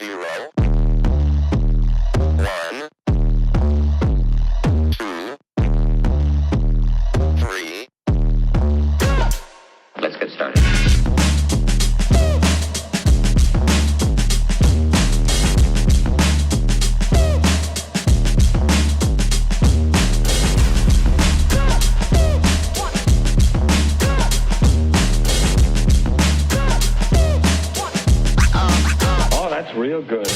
0, 1, 2, 3. Let's get started. Oh, that's real good.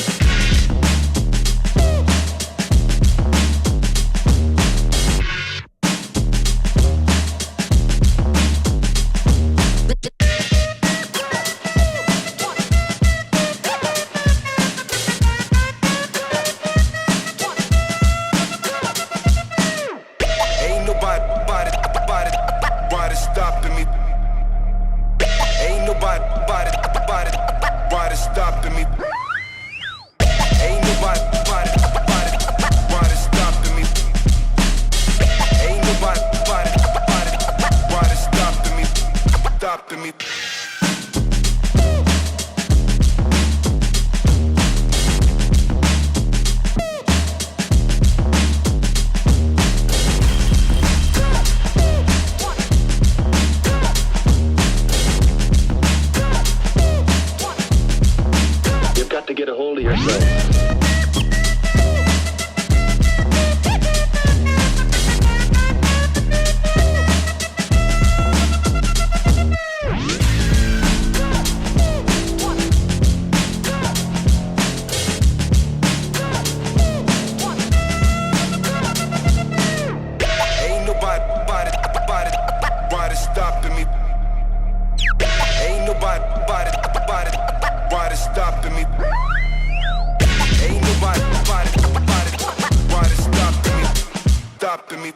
Ain't nobody stopping me. Ain't nobody stopping me. Ain't nobody stopping me. Ain't nobody stopping me. You've got to get a hold of yourself. Ain't nobody stopping me. Ain't nobody stopping me. Ain't nobody stopping me.